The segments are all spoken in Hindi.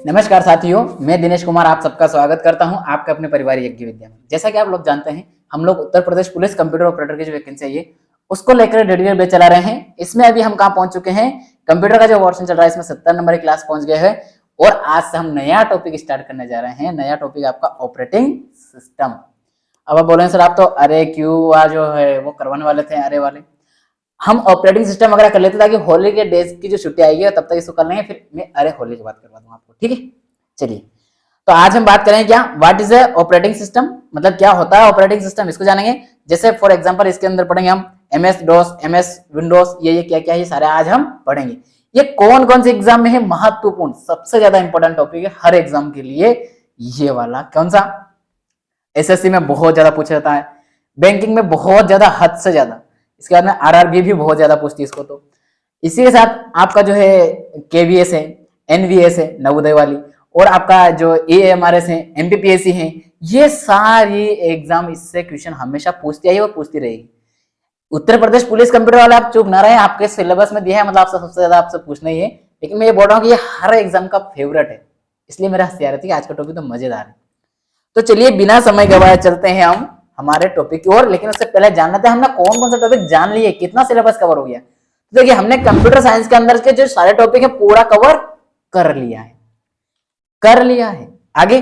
नमस्कार साथियों, मैं दिनेश कुमार आप सबका स्वागत करता हूं आपके अपने परिवार यज्ञ विद्या में। जैसा कि आप लोग जानते हैं, हम लोग Uttar Pradesh police computer operator की जो वैकेंसी है उसको लेकर डेडिकेटेड बैच चला रहे हैं। इसमें अभी हम कहां पहुंच चुके हैं, कंप्यूटर का जो वर्जन चल रहा है इसमें 70 नंबर की क्लास पहुंच गए हैं और आज से हम नया टॉपिक स्टार्ट करने जा रहे हैं। नया टॉपिक आपका ऑपरेटिंग सिस्टम। अब आप बोलेंगे सर आप तो अरे क्यू जो है वो करवाने वाले थे, अरे वाले हम ऑपरेटिंग सिस्टम वगैरह कर लेते ताकि होली के डेज की जो छुट्टी आएगी तब तक इसको कर लेंगे, फिर मैं अरे होली की बात करवा दूंगा आपको, ठीक है। चलिए, तो आज हम बात करेंगे क्या what is a operating system, मतलब क्या होता है ऑपरेटिंग सिस्टम, इसको जानेंगे। जैसे फॉर एग्जांपल इसके अंदर पढ़ेंगे हम एमएस डॉस, एमएस विंडोज, ये क्या क्या है, ये सारे आज हम पढ़ेंगे। ये कौन कौन से एग्जाम में है, महत्वपूर्ण सबसे ज्यादा इंपॉर्टेंट टॉपिक है हर एग्जाम के लिए। ये वाला कौन सा, एसएससी में बहुत ज्यादा पूछा जाता है, बैंकिंग में बहुत ज्यादा, हद से ज्यादा। इसके बाद में आरआरबी भी बहुत ज्यादा पूछती है इसको। तो इसी के साथ आपका जो है केवीएस है, एनवीएस है नवोदय वाली, और आपका जो एएमआरएस है, एमपीपीएससी है, ये सारी एग्जाम इससे क्वेश्चन हमेशा पूछती आई और पूछती रहेगी। उत्तर प्रदेश पुलिस कंप्यूटर वाले आप चुप ना रहे, आपके सिलेबस में दिया है, मतलब आपसे सबसे ज्यादा आपसे पूछना ही है। लेकिन मैं ये बोल रहा हूँ कि ये हर एग्जाम का फेवरेट है, इसलिए मेरा हंसी आ रही थी कि आज का टॉपिक तो मजेदार है। तो चलिए बिना समय गवाए चलते हैं हम हमारे टॉपिक की ओर। लेकिन उससे पहले जान लेते हैं हमने कौन कौन सा टॉपिक जान लिए, कितना सिलेबस कवर हो गया। तो देखिए, हमने कंप्यूटर साइंस के अंदर के जो सारे टॉपिक है पूरा कवर कर लिया है। आगे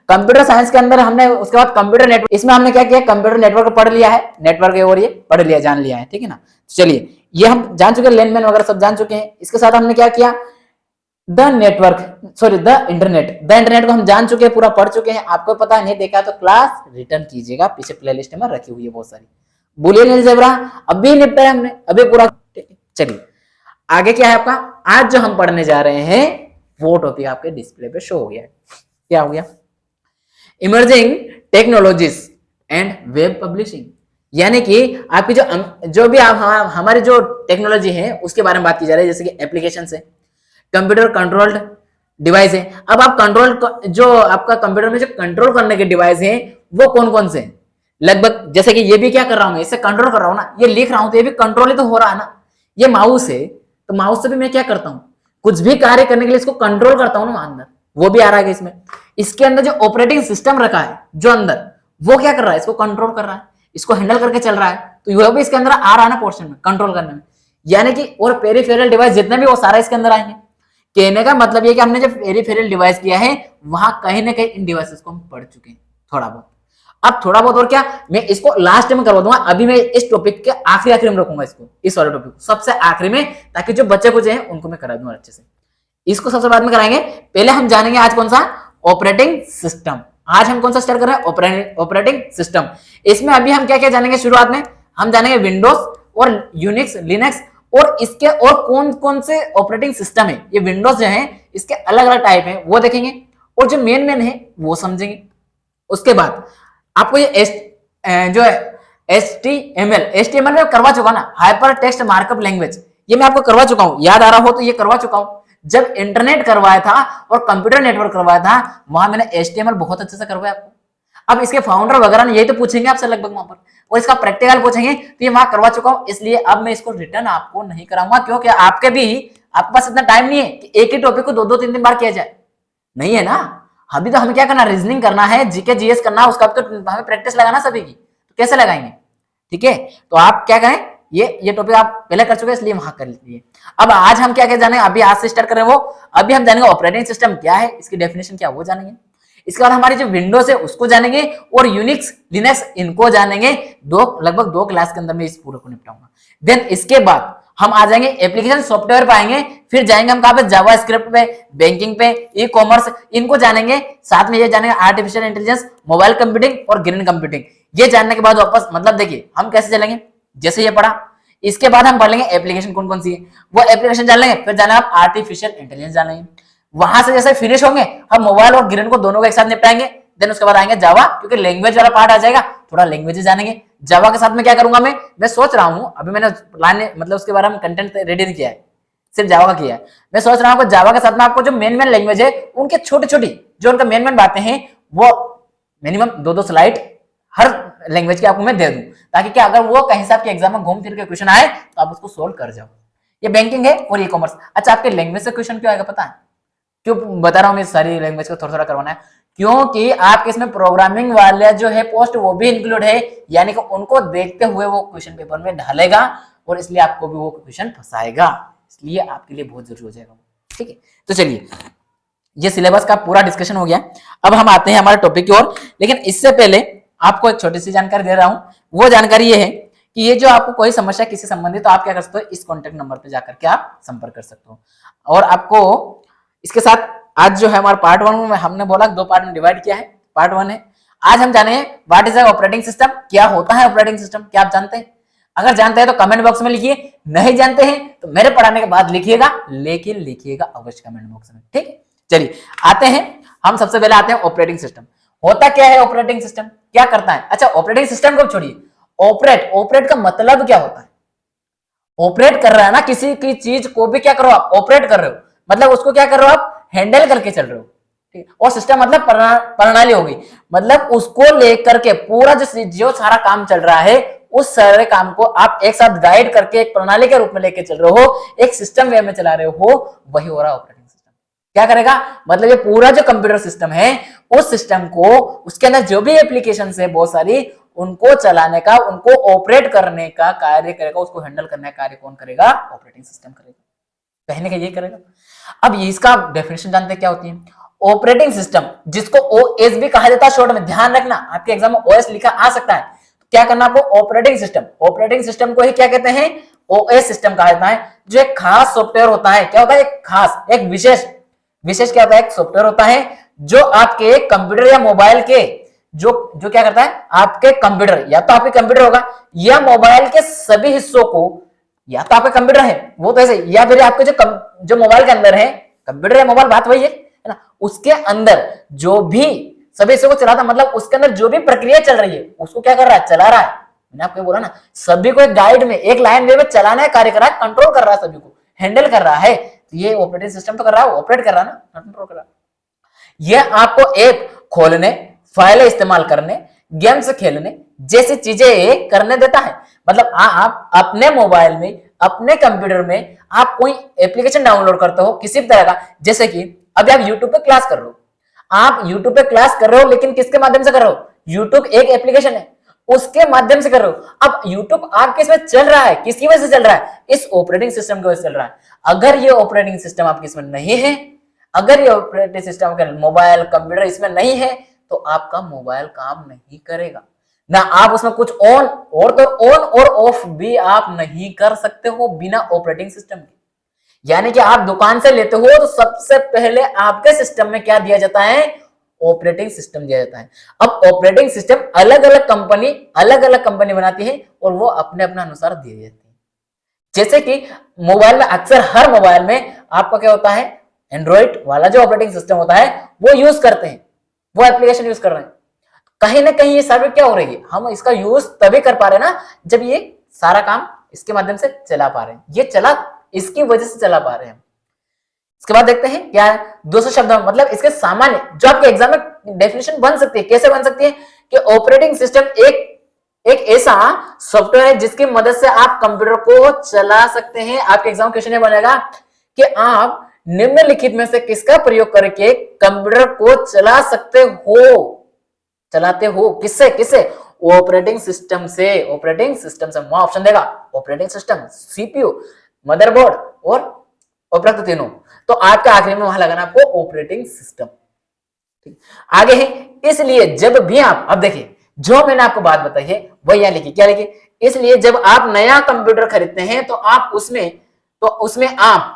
कंप्यूटर साइंस के अंदर हमने उसके बाद कंप्यूटर नेटवर्क, इसमें हमने क्या किया, कंप्यूटर नेटवर्क पढ़ लिया है, नेटवर्क और ये पढ़ लिया, जान लिया है, ठीक है ना। तो चलिए, ये हम जान चुके हैं, लैंडमैन वगैरह सब जान चुके हैं। इसके साथ हमने क्या किया, द इंटरनेट को हम जान चुके हैं, पूरा पढ़ चुके हैं। आपको पता नहीं देखा तो क्लास रिटर्न कीजिएगा, पीछे प्लेलिस्ट में रखी हुई है बहुत सारी। बुलियन अलजेब्रा अभी निपटाया हमने, अभी पूरा। चलिए आगे क्या है आपका, आज जो हम पढ़ने जा रहे हैं वो टॉपिक आपके डिस्प्ले पे शो हो गया है। क्या हो गया, emerging technologies and web publishing, यानी कि आपकी जो भी आप हमारी जो टेक्नोलॉजी है उसके बारे में बात की जा रही है। जैसे कि एप्लीकेशन है, कंप्यूटर कंट्रोल्ड डिवाइस है। अब आप कंट्रोल, जो आपका कंप्यूटर में जो कंट्रोल करने के डिवाइस हैं वो कौन कौन से हैं, लगभग जैसे कि ये भी क्या कर रहा हूं, इससे कंट्रोल कर रहा हूं ना, ये लिख रहा हूं तो ये भी कंट्रोल ही तो हो रहा है ना। ये माउस है, तो माउस से भी मैं क्या करता हूं, कुछ भी कार्य करने के लिए इसको कंट्रोल करता हूं ना अंदर, वो भी आ रहा है इसमें। इसके अंदर जो ऑपरेटिंग सिस्टम रखा है जो अंदर, वो क्या कर रहा है, इसको कंट्रोल कर रहा है, इसको हैंडल करके चल रहा है। तो यह भी इसके अंदर आ रहा है ना पोर्शन में, कंट्रोल करने में। यानी कि और पेरिफेरल डिवाइस जितने भी वो सारा इसके अंदर आएंगे। कहने का मतलब ये कि हमने जब पेरिफेरल डिवाइस किया है वहां कहीं ना कहीं इन डिवाइसेस को हम पढ़ चुके हैं थोड़ा बहुत। अब थोड़ा बहुत और क्या, मैं इसको लास्ट में करवा दूंगा। अभी मैं इस टॉपिक के आखिरी में रखूंगा इसको, इस वाले टॉपिक को सबसे आखिरी में, ताकि जो बच्चे कुछ हैं उनको मैं करा दूंगा अच्छे से। इसको सबसे बाद में कराएंगे। पहले हम जानेंगे आज कौन सा, ऑपरेटिंग सिस्टम। आज हम कौन सा स्टार्ट कर रहे हैं, ऑपरेटिंग सिस्टम। इसमें अभी हम क्या क्या जानेंगे, शुरुआत में हम जानेंगे विंडोज और यूनिक्स, लिनक्स, और इसके और कौन कौन से ऑपरेटिंग सिस्टम है। ये विंडोज जो है इसके अलग अलग टाइप है वो देखेंगे, और जो मेन है वो समझेंगे। उसके बाद आपको ये जो है HTML में करवा चुका ना, हाइपर टेक्स्ट मार्कअप लैंग्वेज, ये मैं आपको करवा चुका हूं, याद आ रहा हो तो ये करवा चुका हूं। जब इंटरनेट करवाया था और कंप्यूटर नेटवर्क करवाया था वहां मैंने HTML बहुत अच्छे से करवाया आपको। अब इसके फाउंडर वगैरह ने यही तो पूछेंगे आपसे लगभग वहां पर, और इसका प्रैक्टिकल पूछेंगे, तो ये वहां करवा चुका हूं। इसलिए अब मैं इसको रिटर्न आपको नहीं कराऊंगा, क्योंकि आपके पास इतना टाइम नहीं है कि एक ही टॉपिक को 2-3 बार किया जाए, नहीं है ना। अभी तो हमें क्या करना, रीजनिंग करना है, जीके जीएस करना है, उसका तो हमें प्रैक्टिस लगाना सभी की, तो कैसे लगाएंगे, ठीक है। तो आप क्या करें, ये टॉपिक आप पहले कर चुके हैं इसलिए वहां कर लीजिए। अब आज हम क्या क्या जानेंगे, अभी आज से स्टार्ट करें वो, अभी हम जानेंगे ऑपरेटिंग सिस्टम क्या है, इसकी डेफिनेशन क्या वो जानेंगे। इसके बाद हमारी जो विंडोज है उसको जानेंगे, और यूनिक्स, लिनक्स इनको जानेंगे। लगभग 2 क्लास के अंदर में इस पूरे को निपटाऊंगा। देन इसके बाद हम आ जाएंगे एप्लीकेशन सॉफ्टवेयर पे आएंगे, फिर जाएंगे हम कहां पे, जावा स्क्रिप्ट पे, बैंकिंग पे, ई कॉमर्स, इनको जानेंगे। साथ में ये जानेंगे आर्टिफिशियल इंटेलिजेंस, मोबाइल कंप्यूटिंग और ग्रीन कंप्यूटिंग। ये जानने के बाद वापस, मतलब देखिए हम कैसे चलेंगे, जैसे ये पढ़ा, इसके बाद हम पढ़ लेंगे एप्लीकेशन कौन कौन सी है, वो एप्लीकेशन जान लेंगे। फिर जाना आप आर्टिफिशियल इंटेलिजेंस जान लेंगे। वहां से जैसे फिनिश होंगे हम मोबाइल और ग्रीन को दोनों को एक साथ निपटाएंगे। देन उसके बाद आएंगे जावा, क्योंकि लैंग्वेज वाला पार्ट आ जाएगा, थोड़ा लैंग्वेज जानेंगे। जावा के साथ में क्या करूंगा मैं सोच रहा हूं, अभी मैंने प्लान मतलब उसके बारे में कंटेंट रेडी नहीं किया है, सिर्फ जावा का किया है। मैं सोच रहा हूं जावा के साथ में आपको जो मेन लैंग्वेज है उनके छोटी छोटी जो उनका मेन बातें हैं वो मिनिमम 2-2 स्लाइड हर लैंग्वेज की आपको मैं दे दूं, ताकि क्या अगर वो कहीं से आपके एग्जाम में घूम फिर के क्वेश्चन आए तो आप उसको सोल्व कर जाओ। ये बैंकिंग है और ई कॉमर्स। अच्छा, आपके लैंग्वेज से क्वेश्चन क्यों आएगा पता है, क्यों बता रहा हूँ मैं सारी लैंग्वेज को थोड़ा थोड़ा करवाना है, क्योंकि आपके इसमें प्रोग्रामिंग वाले जो है पोस्ट वो भी इंक्लूड है, यानी कि उनको देखते हुए वो क्वेश्चन पेपर में ढालेगा और इसलिए आपको भी वो क्वेश्चन फंसाएगा, इसलिए आपके लिए बहुत जरूरी हो जाएगा। ठीक है, तो चलिए ये सिलेबस का पूरा डिस्कशन हो गया। अब हम आते हैं हमारे टॉपिक की ओर, लेकिन इससे पहले आपको एक छोटी सी जानकारी दे रहा हूं। वो जानकारी ये है कि ये जो आपको कोई समस्या किसी संबंधित, तो आप क्या कर सकते हो, इस कॉन्टेक्ट नंबर पे जाकर के आप संपर्क कर सकते हो। और आपको इसके साथ आज जो है हमारा पार्ट 1 में हमने बोला 2 पार्ट में डिवाइड किया है। पार्ट 1 है, आज हम जाने व्हाट इज ऑपरेटिंग सिस्टम, क्या होता है ऑपरेटिंग सिस्टम, क्या आप जानते हैं? अगर जानते हैं तो कमेंट बॉक्स में लिखिए, नहीं जानते हैं तो मेरे पढ़ाने के बाद लिखिएगा, लेकिन लिखिएगा अवश्य कमेंट बॉक्स में। ठीक है, चलिए आते हैं, हम सबसे पहले आते हैं ऑपरेटिंग सिस्टम। होता क्या है ऑपरेटिंग सिस्टम, क्या करता है? अच्छा, ऑपरेटिंग सिस्टम को छोड़िए, ऑपरेट का मतलब क्या होता है? ऑपरेट कर रहा है ना, किसी की चीज को भी क्या करो आप, ऑपरेट कर रहे हो, मतलब उसको क्या कर रहे हो आप, हैंडल करके चल रहे हो। ठीक, और सिस्टम मतलब प्रणाली होगी, मतलब उसको लेकर के पूरा जो सारा काम चल रहा है, उस सारे काम को आप एक साथ गाइड करके एक प्रणाली के रूप में लेके चल रहे हो, एक सिस्टम वे में चला रहे हो, वही हो रहा है ऑपरेटिंग सिस्टम। क्या करेगा, मतलब ये पूरा जो कंप्यूटर सिस्टम है, उस सिस्टम को, उसके अंदर जो भी एप्लीकेशन है बहुत सारी, उनको चलाने का, उनको ऑपरेट करने का कार्य करेगा, उसको हैंडल करने का कार्य कौन करेगा? ऑपरेटिंग सिस्टम करेगा, कहने का ये करेगा। अब ये इसका डेफिनेशन जानते हैं क्या होती है? ऑपरेटिंग सिस्टम, जिसको ओएस भी कहा जाता है शॉर्ट में, ध्यान रखना आपके एग्जाम में ओएस लिखा आ सकता है, तो क्या करना आपको, ऑपरेटिंग सिस्टम। ऑपरेटिंग सिस्टम को ही क्या कहते हैं? ओएस सिस्टम कहा जाता है, जो एक खास सॉफ्टवेयर होता है। क्या होता है? एक खास, एक विशेष क्या होता है? एक सॉफ्टवेयर होता है जो आपके कंप्यूटर या मोबाइल के जो क्या करता है, आपके कंप्यूटर, या तो आपके कंप्यूटर होगा या मोबाइल के सभी हिस्सों को, या तो आपका कंप्यूटर है वो तो ऐसे, या फिर आपके जो मोबाइल के अंदर है, कंप्यूटर या मोबाइल बात वही है ना, उसके अंदर जो भी सभी हिस्सों को चलाता, मतलब उसके अंदर जो भी प्रक्रिया चल रही है उसको क्या कर रहा है? चला रहा है। मैंने आपको बोला ना, सभी को एक गाइड में, एक लाइन वे में चलाना है, कार्य कर रहा है, कंट्रोल कर रहा है, सभी को हैंडल कर रहा है। तो ये ऑपरेटिंग सिस्टम तो कर रहा है, ऑपरेट कर रहा है ना, कंट्रोल कर रहा है। ये आपको ऐप खोलने, फाइल इस्तेमाल करने, गेम्स खेलने जैसी चीजें करने देता है। मतलब आप अपने मोबाइल में, अपने कंप्यूटर में आप कोई एप्लीकेशन डाउनलोड करते हो किसी भी तरह का, जैसे कि अभी आप यूट्यूब पे क्लास कर रहे हो, आप यूट्यूब पे क्लास कर रहे हो, लेकिन किसके माध्यम से कर रहे हो? यूट्यूब एक एप्लीकेशन है, उसके माध्यम से कर रहे हो। अब यूट्यूब आपके इसमें चल रहा है, किसकी वजह से चल रहा है? इस ऑपरेटिंग सिस्टम की वजह से चल रहा है। अगर ये ऑपरेटिंग सिस्टम आपके इसमें नहीं है, अगर ये ऑपरेटिंग सिस्टम का मोबाइल कंप्यूटर इसमें नहीं है, तो आपका मोबाइल काम नहीं करेगा ना, आप उसमें कुछ ऑन और ऑफ भी आप नहीं कर सकते हो बिना ऑपरेटिंग सिस्टम के। यानी कि आप दुकान से लेते हो तो सबसे पहले आपके सिस्टम में क्या दिया जाता है? ऑपरेटिंग सिस्टम दिया जाता है। अब ऑपरेटिंग सिस्टम अलग अलग कंपनी बनाती है और वो अपने अपने अनुसार दिए जाती है। जैसे कि मोबाइल में अक्सर हर मोबाइल में आपका क्या होता है? एंड्रॉइड वाला जो ऑपरेटिंग सिस्टम होता है वो यूज करते हैं, वो एप्लीकेशन यूज कर रहे हैं। कहीं ना कहीं ये सर्विस क्या हो रही है, हम इसका यूज तभी कर पा रहे हैं ना जब ये सारा काम इसके माध्यम से चला पा रहे हैं, ये चला इसकी वजह से चला पा रहे हैं। इसके बाद देखते हैं क्या है 200 शब्द, मतलब इसके सामान्य जो आपके एग्जाम में डेफिनेशन बन सकती है, कैसे बन सकती है कि ऑपरेटिंग सिस्टम एक ऐसा सॉफ्टवेयर है जिसकी मदद से आप कंप्यूटर को चला सकते हैं। आपके एग्जाम क्वेश्चन ये बनेगा कि आप निम्नलिखित में से किसका प्रयोग करके कंप्यूटर को चला सकते हो, चलाते हो, किससे ऑपरेटिंग सिस्टम से। ऑपरेटिंग सिस्टम से वहां ऑप्शन देगा, ऑपरेटिंग सिस्टम, सीपीयू, मदरबोर्ड और उपरोक्त तीनों। तो आपके आखिरी में वहां लगाना आपको ऑपरेटिंग सिस्टम। आगे है, इसलिए जब भी आप, अब देखिए जो मैंने आपको बात बताई है वही यहां लिखी, क्या लिखी? इसलिए जब आप नया कंप्यूटर खरीदते हैं तो आप उसमें आप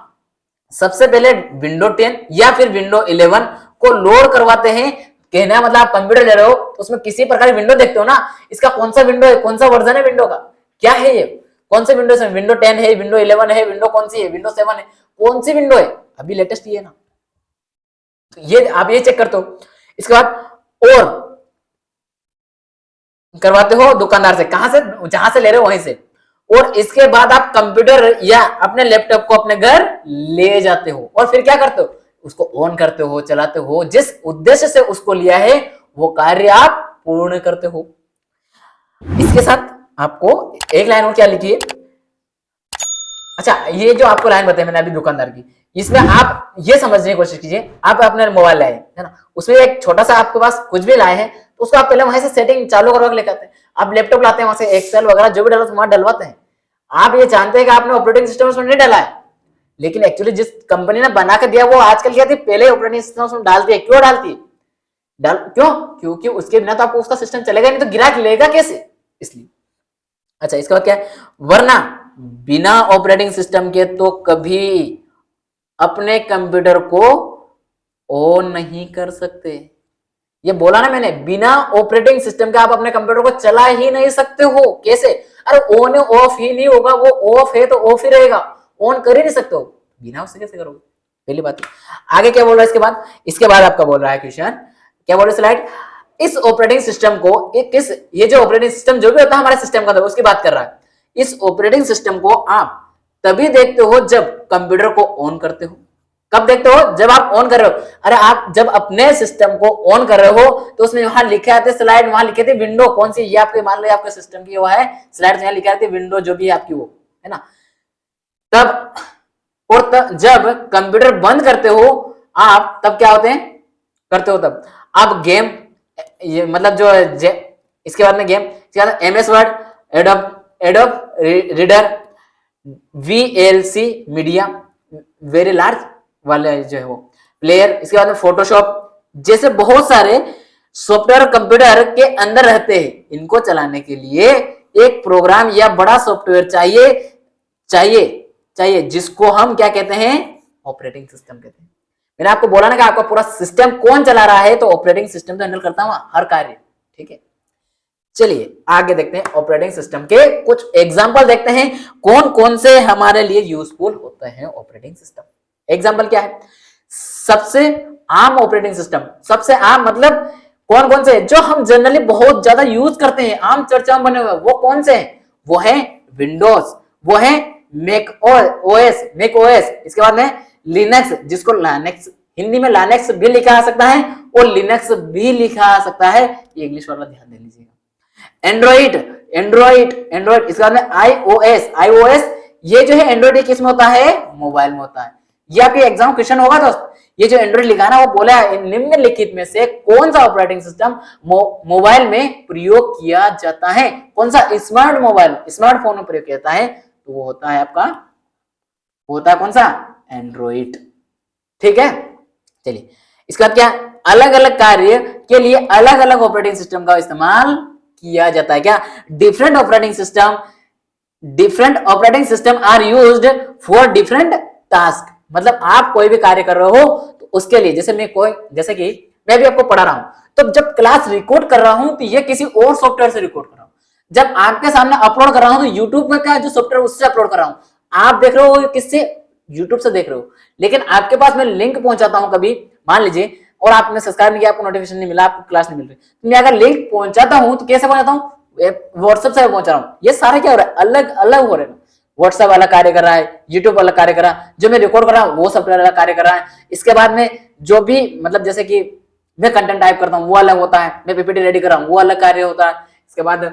सबसे पहले विंडो 10 या फिर विंडो 11 को लोड करवाते हैं। कहने का मतलब आप कंप्यूटर ले रहे हो तो उसमें किसी प्रकार की विंडो देखते हो ना, इसका कौन सा विंडो है, कौन सा वर्जन है विंडो का, क्या है ये, कौन से विंडो है, विंडो 10 है, विंडो 11 है, विंडो कौन सी है, विंडो 7 है, कौन सी विंडो है, अभी लेटेस्ट ये है ना, तो ये आप ये चेक करते हो। इसके बाद और करवाते हो दुकानदार से, कहां से, जहां से ले रहे हो वहीं से। और इसके बाद आप कंप्यूटर या अपने लैपटॉप को अपने घर ले जाते हो और फिर क्या करते हो? उसको ऑन करते हो, चलाते हो, जिस उद्देश्य से उसको लिया है वो कार्य आप पूर्ण करते हो। इसके साथ आपको एक लाइन और क्या लिखी है, अच्छा ये जो आपको लाइन बताई मैंने अभी दुकानदार की, इसमें आप ये समझने की कोशिश कीजिए, आप अपने मोबाइल लाए है ना, उसमें एक छोटा सा आपके पास कुछ भी लाए हैं तो उसको आप पहले वहां से सेटिंग चालू करवा के लेकर आते हैं। आप लैपटॉप लाते हैं, वहां से एक्सेल वगैरह जो भी डालो वहां डलवाते हैं। आप ये जानते हैं कि आपने ऑपरेटिंग सिस्टम उसमें नहीं डाला है, लेकिन एक्चुअली जिस कंपनी ने बना के दिया वो आजकल क्या थी, पहले ऑपरेटिंग सिस्टम उसमें डालती है। क्यों डालती है? क्यों? क्योंकि उसके बिना तो आपको उसका सिस्टम चलेगा नहीं, तो ग्राहक लेगा कैसे, इसलिए। अच्छा, इसके बाद क्या है, वरना बिना ऑपरेटिंग सिस्टम के तो कभी अपने कंप्यूटर को ऑन नहीं कर सकते। ये बोला ना मैंने, बिना ऑपरेटिंग सिस्टम के आप अपने कंप्यूटर को चला ही नहीं सकते हो। कैसे? अरे ऑन ऑफ ही नहीं होगा, वो ऑफ है तो ऑफ ही रहेगा, ऑन कर ही नहीं सकते हो, बिना उससे कैसे करोगे? पहली बात। आगे क्या बोल रहा है इसके बाद? इसके बाद आपका बोल रहा है क्वेश्चन, क्या बोल रहा है स्लाइड, इस ऑपरेटिंग सिस्टम को ये जो ऑपरेटिंग सिस्टम जो भी होता है हमारे सिस्टम का, उसकी बात कर रहा है। इस ऑपरेटिंग सिस्टम को आप तभी देखते हो जब कंप्यूटर को ऑन करते हो। कब देखते हो? जब आप ऑन कर रहे हो। अरे आप जब अपने सिस्टम को ऑन कर रहे हो तो उसमें वहां लिखे आते स्लाइड, वहां लिखे थे विंडो कौन सी, ये आपके मान लो आपके सिस्टम की वो है स्लाइड, यहाँ लिखा थे विंडो जो भी है आपकी वो है ना। तब और जब कंप्यूटर बंद करते हो आप, तब क्या होते हैं करते हो, तब आप गेम, ये मतलब जो इसके बाद में गेम, इसके बाद MS word, adobe reader, VLC media, very large वाले जो है वो प्लेयर, इसके बाद में फोटोशॉप जैसे बहुत सारे सॉफ्टवेयर कंप्यूटर के अंदर रहते हैं। इनको चलाने के लिए एक प्रोग्राम या बड़ा सॉफ्टवेयर चाहिए जिसको हम क्या कहते हैं, ऑपरेटिंग सिस्टम कहते हैं। मैंने आपको बोला ना कि आपका पूरा सिस्टम कौन चला रहा है, तो ऑपरेटिंग सिस्टम तो हैंडल करता हूं हर कार्य, ठीक है। चलिए आगे देखते हैं, ऑपरेटिंग सिस्टम के कुछ एग्जांपल देखते हैं, कौन कौन से हमारे लिए यूजफुल होते हैं ऑपरेटिंग सिस्टम। एग्जांपल क्या है? सबसे आम ऑपरेटिंग सिस्टम, सबसे आम मतलब कौन कौन से जो हम जनरली बहुत ज्यादा यूज करते हैं, आम चर्चा में बने हुए, वो कौन से हैं? वो है विंडोज, वो है मैक ओएस, इसके बाद में लिनक्स, जिसको लाइनेक्स हिंदी में लाइनेक्स भी लिखा आ सकता है और लिनक्स भी लिखा आ सकता है, ये इंग्लिश वाला ध्यान दे लीजिएगा। एंड्रॉइड, इसके बाद में आईओएस, ये जो है एंड्रॉइड किस में होता है? मोबाइल में होता है। ये आपके एग्जाम क्वेश्चन होगा दोस्त, ये जो एंड्रॉइड लिखा है ना, वो बोला है निम्नलिखित में से कौन सा ऑपरेटिंग सिस्टम मोबाइल में प्रयोग किया जाता है? कौन सा? स्मार्टफोन में प्रयोग किया जाता है, तो वो होता है आपका, होता है कौन सा? एंड्रॉइड, ठीक है। चलिए इसके बाद क्या, अलग अलग कार्य के लिए अलग अलग ऑपरेटिंग सिस्टम का इस्तेमाल किया जाता है। क्या? Different operating system are used for different task. मतलब आप कोई भी कार्य कर रहे हो तो उसके लिए, जैसे कि मैं भी आपको पढ़ा रहा हूं, तो जब क्लास रिकॉर्ड कर रहा हूं तो ये किसी और सॉफ्टवेयर से रिकॉर्ड कर रहा हूं, जब आपके सामने अपलोड कर रहा हूं तो यूट्यूब में क्या जो सॉफ्टवेयर उससे अपलोड कर रहा हूं, आप देख रहे हो किससे? यूट्यूब से देख रहे हो। लेकिन आपके पास मैं लिंक पहुंचाता हूं कभी, मान लीजिए, और आपने सब्सक्राइब नहीं किया, आपको नोटिफिकेशन नहीं मिला, आपको क्लास नहीं मिल रही, तो मैं अगर लिंक पहुंचाता हूं तो कैसे पहुंचाता हूं? व्हाट्सएप से पहुंचा रहा हूं। ये सारा क्या हो रहा है? अलग अलग हो रहे हैं। व्हाट्सएप वाला कार्य कर रहा है, यूट्यूब वाला कार्य कर रहा है, जो मैं रिकॉर्ड कर रहा हूं वो सॉफ्टवेयर वाला कार्य कर रहा है। इसके बाद में जो भी मतलब जैसे कि मैं कंटेंट टाइप करता हूं वो अलग होता है, मैं पीपीटी रेडी कर रहा हूं वो अलग कार्य होता है। इसके बाद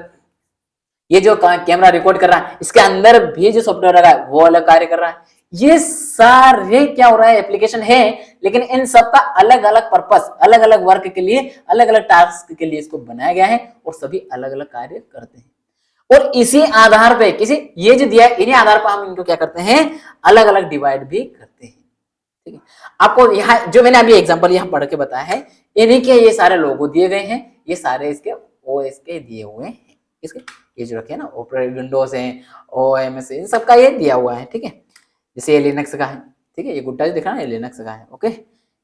ये जो कैमरा रिकॉर्ड कर रहा है, इसके अंदर भी जो सॉफ्टवेयर लगा है वो अलग कार्य कर रहा है। ये सारे क्या हो रहा है? एप्लीकेशन है, लेकिन इन सबका अलग अलग पर्पस, अलग अलग वर्क के लिए, अलग अलग टास्क के लिए इसको बनाया गया है और सभी अलग अलग कार्य करते हैं। और इसी आधार पे ये जो दिया है, इन्हीं आधार पर हम इनको क्या करते हैं? अलग अलग डिवाइड भी करते हैं, ठीक है। आपको यहाँ जो मैंने अभी एग्जांपल यहाँ पढ़ के बताया है, इन्हीं के ये सारे लोगो दिए गए हैं, ये सारे इसके ओएस के दिए हुए हैं, इसके ये जो रखे हैं ना, ऑपरेटिंग विंडोज है, ओएमएस, इन सबका ये दिया हुआ है, ठीक है। जैसे ये लिनक्स का है, ठीक है, ये गुड्डा जो दिख रहा है ये लिनक्स का है, ओके।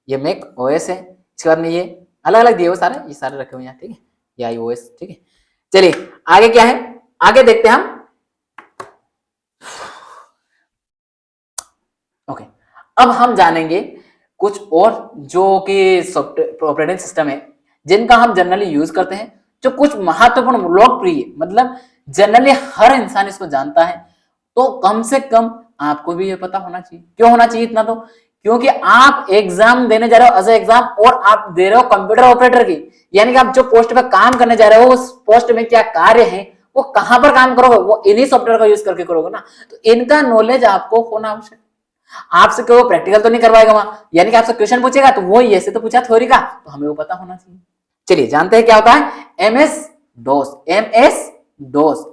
ये मैक ओएस है, इसके बाद में ये अलग अलग दिए हुए सारे, ये सारे रखे हुए हैं, ठीक है, ये आईओएस, ठीक है। चलिए आगे क्या है, आगे देखते हैं हम, ओके। अब हम जानेंगे कुछ और जो कि सॉफ्टवेयर ऑपरेटिंग सिस्टम है जिनका हम जनरली यूज करते हैं, जो कुछ महत्वपूर्ण लोकप्रिय, मतलब जनरली हर इंसान इसको जानता है, तो कम से कम आपको भी ये पता होना चाहिए। क्यों होना चाहिए इतना? तो क्योंकि आप एग्जाम देने जा रहे हो एज एग्जाम, और आप दे रहे हो कंप्यूटर ऑपरेटर की, यानी कि आप जो पोस्ट पे काम करने जा रहे हो उस पोस्ट में क्या कार्य है, वो कहां पर काम करोगे, वो इन्हीं सॉफ्टवेयर का यूज करके करोगे ना, तो इनका नॉलेज आपको होना आवश्यक। आपसे कोई प्रैक्टिकल तो नहीं करवाएगा वहां, यानी कि आपसे क्वेश्चन पूछेगा तो वो ऐसे तो पूछा थ्योरी का, तो हमें वो पता होना चाहिए। चलिए जानते हैं क्या होता है एमएस डोस।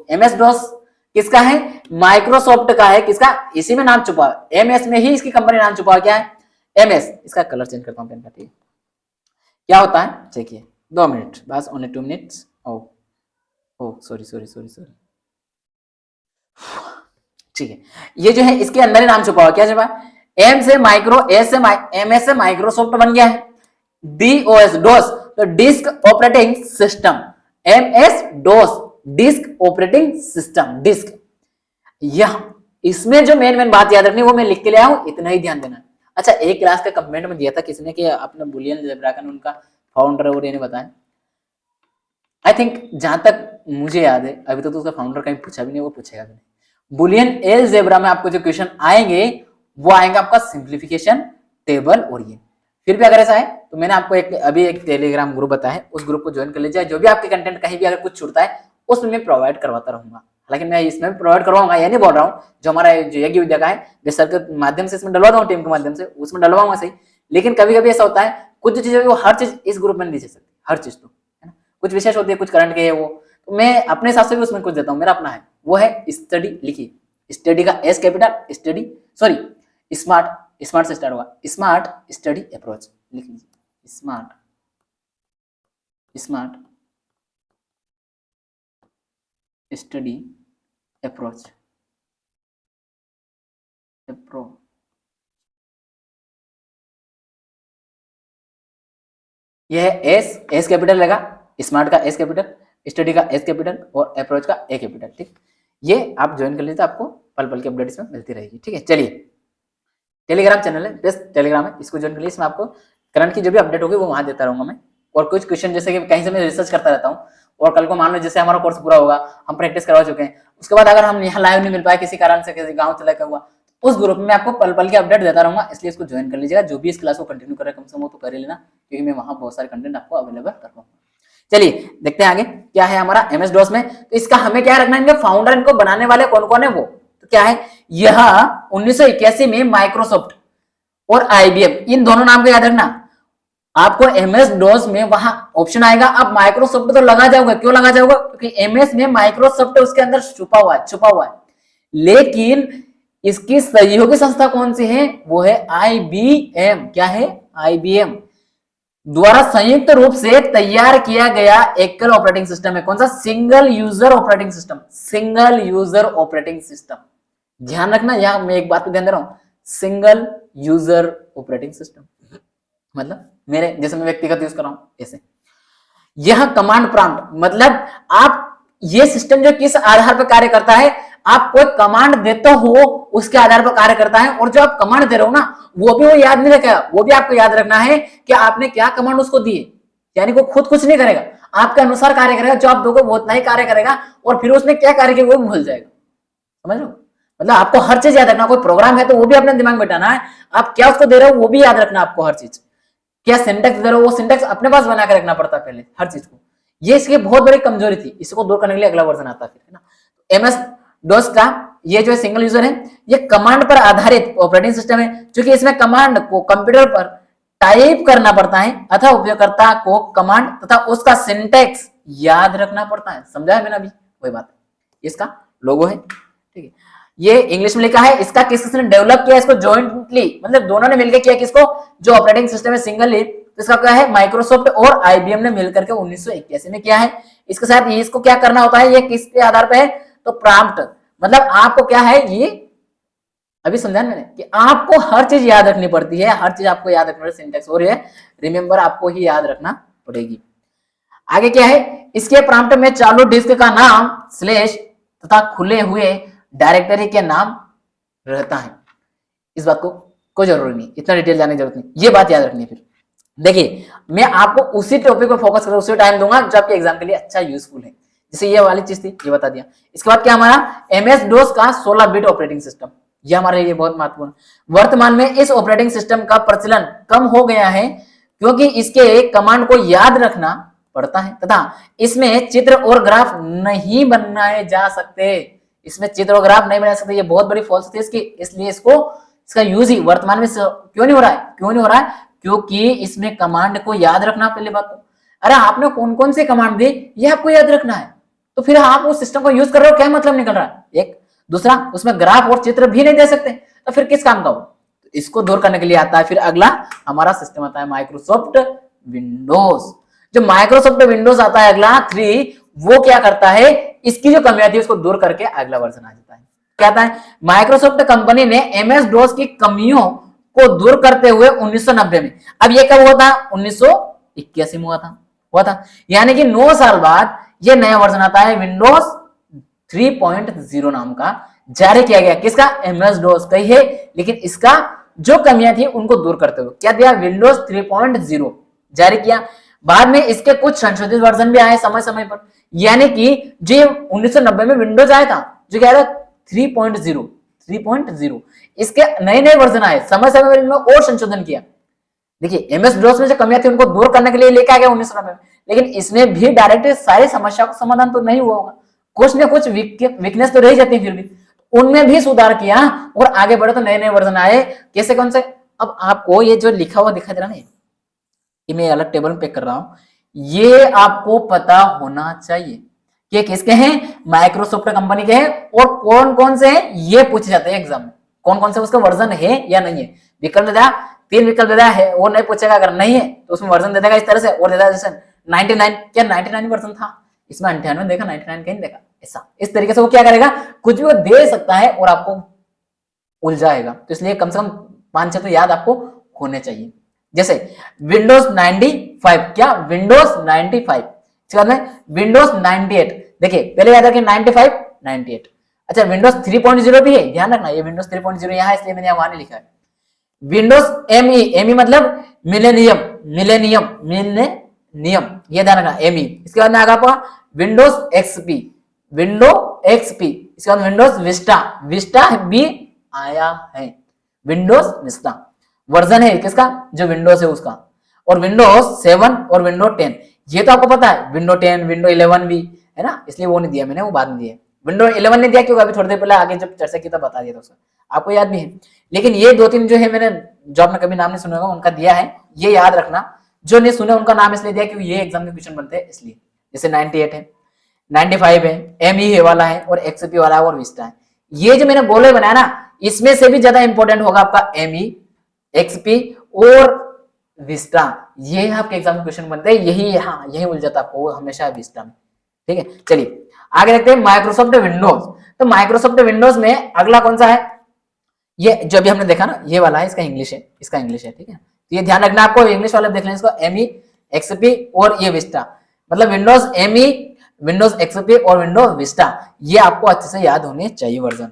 एमएस डोस किसका है? माइक्रोसॉफ्ट का है। किसका? इसी में नाम छुपा है, एमएस में ही इसकी कंपनी नाम छुपा है। क्या है? एमएस। इसका कलर चेंज करता हूं पेन का, ठीक है। क्या होता है देखिए, 2 मिनट बस, ओनली 2 मिनट्स। ओ ओ सॉरी सॉरी सॉरी सॉरी, ठीक है। ये जो है इसके अंदर ही नाम छुपा हुआ, क्या छुपा? एम से माइक्रो, एस से एमएस से माइक्रोसॉफ्ट बन गया है। डीओएस डोस, तो डिस्क ऑपरेटिंग सिस्टम। एमएस डोस डिस्क ऑपरेटिंग सिस्टम, डिस्क। यह इसमें जो मेन मेन बात याद रखनी वो मैं लिख के ले आया हूं, इतना ही ध्यान देना। अच्छा, एक क्लास का कमेंट में दिया था किसने कि अपना बुलियन अलजेब्रा का उनका फाउंडर और ये बताया। आई थिंक जहां तक मुझे याद है अभी तो उसका फाउंडर कहीं पूछा भी नहीं, वो पूछेगा भी नहीं। बुलियन अलजेब्रा में आपको जो क्वेश्चन आएंगे वो आएंगे आपका सिंप्लीफिकेशन टेबल, और ये फिर भी अगर ऐसा है तो मैंने आपको अभी एक टेलीग्राम ग्रुप बताया है, उस ग्रुप को ज्वाइन कर लीजिए। जो भी आपके कंटेंट कहीं भी अगर कुछ छूटता है उसमें मैं प्रोवाइड करवाता रहूंगा। हालांकि मैं इसमें भी प्रोवाइड करवाऊंगा, ये नहीं बोल रहा हूँ। जो हमारा जो यज्ञ विद्या का है मैं सर के माध्यम से इसमें डलवाता हूँ, टीम के माध्यम से उसमें डलवाऊंगा सही। लेकिन कभी कभी ऐसा होता है कुछ चीजें वो हर चीज इस ग्रुप में नहीं दे सकती, हर चीज तो है ना, कुछ विशेष होती है, कुछ करंट के है वो, तो मैं अपने हिसाब से भी उसमें कुछ देता हूँ, मेरा अपना है। वो है स्टडी, लिखिए स्टडी का S capital, study sorry smart, smart से स्टार्ट होगा, स्मार्ट स्टडी अप्रोच, लिख लीजिए स्मार्ट स्टडी अप्रोच। यह है एस कैपिटल लगा, स्मार्ट का एस कैपिटल, स्टडी का एस कैपिटल और अप्रोच का ए कैपिटल, ठीक। ये आप ज्वाइन कर लीजिए तो आपको पल पल की अपडेट इसमें मिलती रहेगी, ठीक है। चलिए, टेलीग्राम चैनल है, बेस्ट टेलीग्राम है, इसको ज्वाइन कर लीजिए। इसमें आपको करंट की जो भी अपडेट होगी वो वहां देता रहूंगा मैं, और कुछ क्वेश्चन जैसे कि कहीं से मैं रिसर्च करता रहता हूँ, और कल को मान लो जैसे हमारा कोर्स पूरा होगा, हम प्रैक्टिस करवा चुके हैं, उसके बाद अगर हम यहाँ लाइव नहीं मिल पाए किसी कारण से, किसी गाँव चला गया हुआ, उस ग्रुप में आपको पल पल की अपडेट देता रहूंगा, इसलिए इसको ज्वाइन कर लीजिएगा। जो भी इस क्लास को कंटिन्यू करे कम से कम वो तो कर ही लेना, क्योंकि मैं वहां बहुत सारे कंटेंट आपको अवेलेबल करवाऊंगा। चलिए देखते हैं आगे क्या है हमारा एमएस डॉस में। तो इसका हमें क्या रखना है, इनके फाउंडर, इनको बनाने वाले कौन कौन है वो, तो क्या है, यह 1981 में माइक्रोसॉफ्ट और आईबीएम, इन दोनों नाम को याद रखना। आपको एमएस डॉस में वहां ऑप्शन आएगा, अब माइक्रोसॉफ्ट तो लगा जाओगे, क्यों लगा जाओगे, क्योंकि एमएस में माइक्रोसॉफ्ट उसके अंदर छुपा हुआ है। लेकिन इसकी सहयोगी संस्था कौन सी है, वो है आईबीएम। क्या है? आईबीएम द्वारा संयुक्त रूप से तैयार किया गया एकल ऑपरेटिंग सिस्टम है। कौन सा? Single user operating system, single user operating system. ध्यान रखना, यहां मैं एक बात पे ध्यान दे रहा हूं, सिंगल यूजर ऑपरेटिंग सिस्टम मतलब मेरे जैसे मैं व्यक्तिगत यूज कर रहा हूं ऐसे। यह कमांड प्रॉम्प्ट मतलब आप, ये सिस्टम जो किस आधार पर कार्य करता है, आप कोई कमांड देते हो उसके आधार पर कार्य करता है, और जो आप कमांड दे रहे हो ना वो भी वो याद नहीं रखेगा, वो भी आपको याद रखना है कि आपने क्या कमांड उसको दिए। यानी वो खुद कुछ नहीं करेगा, आपके अनुसार कार्य करेगा, जो आप दोगे वो उतना ही कार्य करेगा, और फिर उसने क्या कार्य किया वो भूल जाएगा। समझ लो, मतलब आपको हर चीज याद रखना। कोई प्रोग्राम है तो वो भी अपने दिमाग में बैठाना है, आप क्या उसको दे रहे हो वो भी याद रखना आपको, हर चीज क्या सिंटेक्स दे रहे हो वो सिंटेक्स अपने पास बना के रखना पड़ता है पहले हर चीज को। ये इसकी बहुत बड़ी कमजोरी थी, इसको दूर करने के लिए अगला वर्जन आता है ना। एमएस डॉस का ये जो सिंगल यूजर है, ये कमांड पर आधारित ऑपरेटिंग सिस्टम है, क्योंकि इसमें कमांड को कंप्यूटर पर टाइप करना पड़ता है अथवा उपयोगकर्ता को कमांड तथा उसका सिंटेक्स याद रखना पड़ता है। समझा है मैंने अभी? वही बात है, इसका लोगो है, ठीक है। ये इंग्लिश में लिखा है, इसका किसने डेवलप किया, इसको जॉइंटली मतलब दोनों ने मिलकर किया, किसको, जो ऑपरेटिंग सिस्टम है सिंगल, इसका क्या है, माइक्रोसॉफ्ट और आईबीएम ने मिलकर के 1981 में किया है। इसके साथ ये इसको क्या करना होता है, ये किसके आधार पर है, तो प्रॉम्प्ट मतलब आपको क्या है, ये अभी समझा मैंने कि आपको हर चीज याद रखनी पड़ती है, हर चीज आपको याद रखना पड़ेगी, सिंटेक्स और ये रिमेंबर आपको ही याद रखना पड़ेगी। आगे क्या है, इसके प्रॉम्प्ट में चालू डिस्क का नाम स्लैश तथा खुले हुए डायरेक्टरी के नाम रहता है। इस बात को कोई जरूरी नहीं, इतना डिटेल जाने की जरूरत नहीं, ये बात याद रखनी है। फिर देखिए मैं आपको उसी टॉपिक पर फोकस कर उसी टाइम दूंगा जो आपके एग्जाम के लिए अच्छा यूजफुल है। जैसे ये वाली चीज थी ये बता दिया। इसके बाद क्या हमारा एमएस डॉस का 16 बिट ऑपरेटिंग सिस्टम, ये हमारे लिए बहुत महत्वपूर्ण। वर्तमान में इस ऑपरेटिंग सिस्टम का प्रचलन कम हो गया है क्योंकि इसके कमांड को याद रखना पड़ता है तथा इसमें चित्र और ग्राफ नहीं बनाए जा सकते। इसमें चित्र और ग्राफ नहीं बना सकते, ये बहुत बड़ी फॉल्स थी इसकी, इसलिए इसको इसका यूज ही वर्तमान में क्यों नहीं हो रहा है? क्यों नहीं हो रहा है? क्योंकि इसमें कमांड को याद रखना। पहले बात तो अरे आपने कौन कौन से कमांड दी ये आपको याद रखना है, तो फिर आप उस सिस्टम को यूज कर रहे हो, क्या मतलब निकल रहा है? एक दूसरा उसमें ग्राफ और चित्र भी नहीं दे सकते, तो फिर किस काम का हो? इसको दूर करने के लिए आता है फिर अगला हमारा सिस्टम आता है माइक्रोसॉफ्ट विंडोज। जो माइक्रोसॉफ्ट विंडोज आता है अगला 3, वो क्या करता है, इसकी जो कमियां थी उसको दूर करके अगला वर्जन आ जाता है। क्या आता है? माइक्रोसॉफ्ट कंपनी ने एमएस डॉस की कमियों को दूर करते हुए 1990 में, अब ये कब हुआ था? 1981 में हुआ था, यानी कि 9 साल बाद ये नया वर्जन आता है विंडोज 3.0 नाम का जारी किया गया। किसका? एमएस डॉस का ही है, लेकिन इसका जो कमियां थी उनको दूर करते हुए क्या दिया? विंडोज 3.0 जारी किया। बाद में इसके कुछ संशोधित वर्जन भी आए समय समय पर, यानी कि जो 1990 में विंडोज आया था, जो क्या था 3.0, इसके नए नए वर्जन आए, समय समय पर इनमें और संशोधन किया। देखिए एमएस डॉस में जो कमियां थी उनको दूर करने के लिए लेके आ गया 1990 में, लेकिन इसमें भी डायरेक्ट सारी समस्या का समाधान तो नहीं हुआ होगा, कुछ न कुछ वीकनेस तो रह जाती है, फिर भी उनमें भी सुधार किया और आगे बढ़े तो नए नए वर्जन आए। कैसे? कौन से? अब आपको ये जो लिखा हुआ दिखाई दे रहा है, ये मैं अलग टेबल में पैक कर रहा हूं, ये आपको पता होना चाहिए कि किसके हैं, माइक्रोसॉफ्ट कंपनी के हैं और कौन कौन से हैं, ये पूछे जाते हैं एग्जाम में, कौन कौन से उसका वर्जन है या नहीं है। विकल्प दे दिया, 3 विकल्प दे दिया है, वो नहीं पूछेगा, अगर नहीं है तो उसमें वर्जन दे देगा इस तरह से, और दे देगा जैसे 99, क्या 99 वर्जन था इसमें, 98 देखा, 99 कहीं देखा, ऐसा इस तरीके से वो क्या करेगा, कुछ भी वो दे सकता है और आपको उलझाएगा। तो इसलिए कम से कम 5-6 तो याद आपको होने चाहिए। जैसे विंडोज 95, क्या विंडोज 95, इसके बाद में विंडोज 98, देखिए पहले याद रखिए 95, 98। अच्छा विंडोज 3.0 भी है, ध्यान रखना, ये विंडोज 3.0 यहाँ है इसलिए मैंने वहां नहीं लिखा है। विंडोज एमई मतलब मिलेनियम, ये ध्यान रखना एमई। इसके बाद में आगे आपका विंडोज एक्सपी, इसके बाद विंडोज विस्टा भी आया है, विंडोज विस्टा वर्जन है किसका, जो विंडोज है उसका, और विंडोज 7 और विंडोज 10 ये तो आपको पता है, विंडो 10 विंडो 11 भी है ना, इसलिए वो नहीं दिया मैंने, वो बाद में दिया। विंडो 11 ने दिया क्योंकि अभी थोड़ी देर पहले आगे जब चर्चा की तब बता दिया था उसका, आपको याद भी है। लेकिन ये 2-3 जो है मैंने जो आपने कभी नाम नहीं सुना होगा उनका दिया है, ये याद रखना। जो नहीं सुने उनका नाम इसलिए दिया क्योंकि ये एग्जाम के क्वेश्चन बनते हैं इसलिए। जैसे 98 है, 95 है, एमई वाला है और एक्सपी वाला है और विस्टा है। ये जो मैंने गोले बनाया ना, इसमें से भी ज्यादा इंपॉर्टेंट होगा आपका एमई, एक्सपी और विस्टा, ये आपके एग्जाम में क्वेश्चन बनते हैं, यही उलझता आपको हमेशा विस्टा में। ठीक है, चलिए आगे देखते हैं माइक्रोसॉफ्ट विंडोज। तो माइक्रोसॉफ्ट विंडोज में अगला कौन सा है, ये जो अभी हमने देखा ना, ये वाला है, इसका इंग्लिश है, ठीक है। तो ये ध्यान रखना आपको, इंग्लिश वाला देख लें इसको, एमई, एक्सपी और ये विस्टा, मतलब विंडोज एमई, विंडोज एक्सपी और विंडोज विस्टा, ये आपको अच्छे से याद होने चाहिए वर्जन।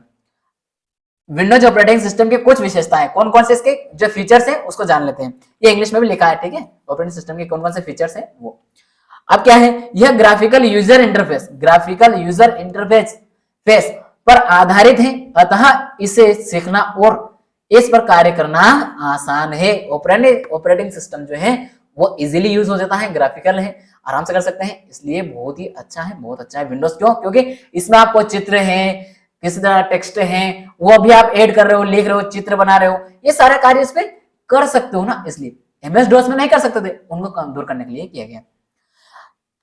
विंडोज ऑपरेटिंग सिस्टम की कुछ विशेषताएं, कौन कौन से इसके जो फीचर्स हैं उसको जान लेते हैं। ये इंग्लिश में भी लिखा है, ठीक है, ऑपरेटिंग सिस्टम के कौन कौन से फीचर्स हैं वो। अब क्या है, यह ग्राफिकल यूजर इंटरफेस पर आधारित है, अतः इसे सीखना और इस पर कार्य करना आसान है। ऑपरेटिंग सिस्टम जो है वो इजीली यूज हो जाता है, ग्राफिकल है, आराम से कर सकते हैं, इसलिए बहुत ही अच्छा है, बहुत अच्छा है विंडोज। क्यों? क्योंकि इसमें आपको चित्र हैं, किसी तरह टेक्स्ट हैं, वो भी आप ऐड कर रहे हो, लिख रहे हो, चित्र बना रहे हो, ये सारे कार्य इस पे कर सकते हो ना, इसलिए एमएस डॉस में नहीं कर सकते थे, उनको दूर करने के लिए किया गया।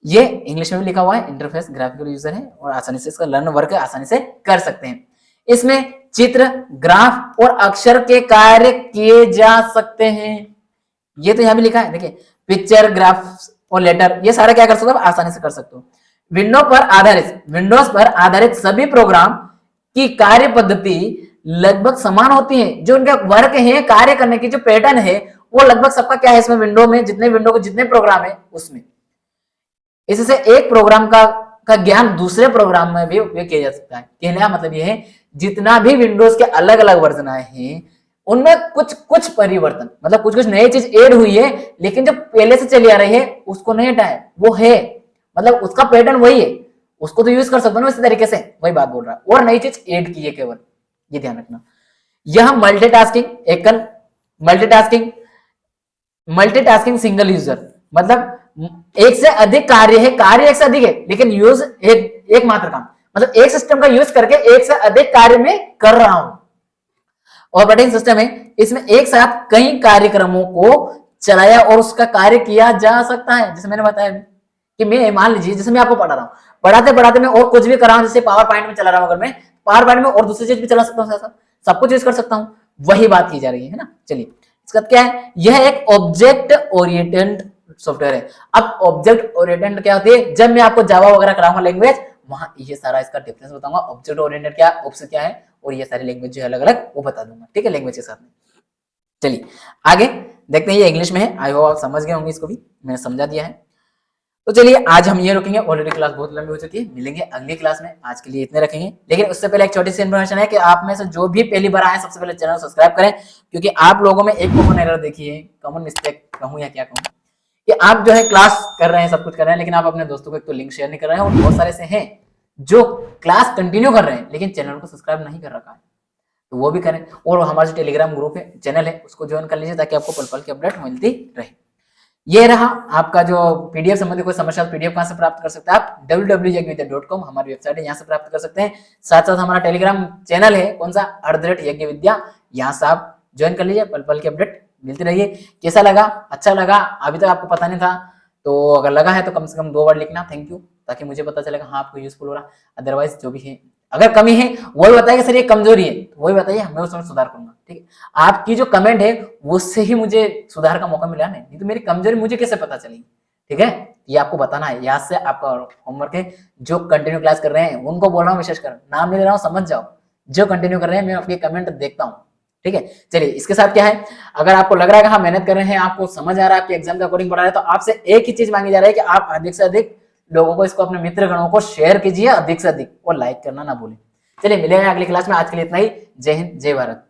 ये इंग्लिश में भी लिखा हुआ है, इंटरफेस ग्राफिकल यूजर है और आसानी से इसका लर्न वर्क आसानी से कर सकते हैं। इसमें चित्र, ग्राफ और अक्षर के कार्य किए जा सकते हैं, ये तो यहां भी लिखा है, देखिए पिक्चर, ग्राफ और लेटर, ये सारा क्या कर सकते हो, आसानी से कर सकते हो। विंडोज पर आधारित सभी प्रोग्राम की कार्य पद्धति लगभग समान होती है, जो उनका वर्क है, कार्य करने की जो पैटर्न है वो लगभग सबका क्या है, इसमें विंडो में जितने प्रोग्राम है उसमें, इससे एक प्रोग्राम का ज्ञान दूसरे प्रोग्राम में भी उपयोग किया जा सकता है। कहने का मतलब यह है, जितना भी विंडोज के अलग अलग वर्जन आए हैं उनमें कुछ परिवर्तन, मतलब कुछ नई चीज ऐड हुई है, लेकिन जो पहले से चली आ रही है उसको नहीं हटाया, वो है, मतलब उसका पैटर्न वही है, उसको तो यूज कर सकते हो ना इसी तरीके से, वही बात बोल रहा है, और नई चीज ऐड की है केवल, ये ध्यान रखना। यह मल्टीटास्किंग सिंगल यूजर, मतलब एक से अधिक कार्य है, कार्य एक से अधिक है, लेकिन यूज एक मात्र काम, मतलब एक सिस्टम का यूज करके एक से अधिक कार्य में कर रहा हूं। ऑपरेटिंग सिस्टम है, इसमें एक साथ कई कार्यक्रमों को चलाया और उसका कार्य किया जा सकता है। जैसे मैंने बताया कि मैं मान लीजिए जैसे मैं आपको पढ़ा रहा हूँ, पढ़ाते पढ़ाते मैं और कुछ भी कर रहा हूँ, जैसे पावर पॉइंट में चला रहा हूँ, अगर मैं पावर पॉइंट में और दूसरी चीज भी चला सकता हूँ, सब कुछ यूज कर सकता हूँ, वही बात की जा रही है ना। चलिए इसका क्या है, यह एक ऑब्जेक्ट ओरिएंटेड सॉफ्टवेयर है। अब ऑब्जेक्ट ओरिएंटेड क्या होती है, जब मैं आपको जावा वगैरह कराऊंगा लैंग्वेज, वहां ये सारा इसका डिफरेंस बताऊंगा, ऑब्जेक्ट ओरिएंटेड क्या है, ऑब्स क्या है, और ये सारी लैंग्वेज जो है अलग अलग वो बता दूंगा, ठीक है, लैंग्वेज के साथ में। चलिए आगे देखते हैं, ये इंग्लिश में है, आई होप आप समझ गए होंगे, इसको भी मैंने समझा दिया है। तो चलिए आज हम ये रुकेंगे, ऑलरेडी क्लास बहुत लंबी हो चुकी है, मिलेंगे अगली क्लास में, आज के लिए इतने रखेंगे। लेकिन उससे पहले एक छोटी सी इन्फॉर्मेशन है कि आप में से जो भी पहली बार आए, सबसे पहले चैनल सब्सक्राइब करें, क्योंकि आप लोगों में एक कॉमन एरर देखी है, कॉमन मिस्टेक कहूं या क्या कहूं, कि आप जो है क्लास कर रहे हैं, सब कुछ कर रहे हैं, लेकिन आप अपने दोस्तों को एक तो लिंक शेयर नहीं कर रहे हैं, और बहुत सारे से हैं जो क्लास कंटिन्यू कर रहे हैं लेकिन चैनल को सब्सक्राइब नहीं कर रखा है, तो वो भी करें। और हमारा जो टेलीग्राम ग्रुप है, चैनल है, उसको ज्वाइन कर लीजिए ताकि आपको पल पल की अपडेट मिलती रहे। ये रहा आपका जो पीडीएफ संबंधी कोई समस्या, पीडीएफ कहां से प्राप्त कर सकते हैं आप, www.yajnavidya.com हमारी वेबसाइट है, यहाँ से प्राप्त कर सकते हैं। साथ साथ हमारा टेलीग्राम चैनल है, कौन सा, @यज्ञविद्या, यहाँ से आप ज्वाइन कर लीजिए, पल पल की अपडेट मिलती रहिए। कैसा लगा, अच्छा लगा, अभी तक आपको पता नहीं था तो अगर लगा है तो कम से कम 2 बार लिखना थैंक यू, ताकि मुझे पता चलेगा हाँ आपको यूजफुल हो रहा। अदरवाइज जो भी है, अगर कमी है वही बताइए सर ये कमजोरी है, तो वही बताइए, मैं उसमें सुधार करूंगा, ठीक है। आपकी जो कमेंट है उससे ही मुझे सुधार का मौका मिला, नहीं तो मेरी कमजोरी मुझे कैसे पता चलेगी, ठीक है। ये आपको बताना है, यहाँ से आपका होमवर्क है। जो कंटिन्यू क्लास कर रहे हैं उनको बोल रहा हूँ, विशेषकर नाम नहीं ले रहा हूँ, समझ जाओ, जो कंटिन्यू कर रहे हैं मैं आपके कमेंट देखता हूँ, ठीक है। चलिए इसके साथ क्या है, अगर आपको लग रहा है कि हाँ मेहनत कर रहे हैं, आपको समझ आ रहा है, आपके एग्जाम के अकॉर्डिंग पढ़ा रहे हैं, तो आपसे एक ही चीज मांगी जा रही है कि आप अधिक से अधिक लोगों को, इसको अपने मित्र गणों को शेयर कीजिए अधिक से अधिक, और लाइक करना ना भूलें। चलिए मिलेंगे अगली क्लास में, आज के लिए इतना ही। जय हिंद, जय भारत।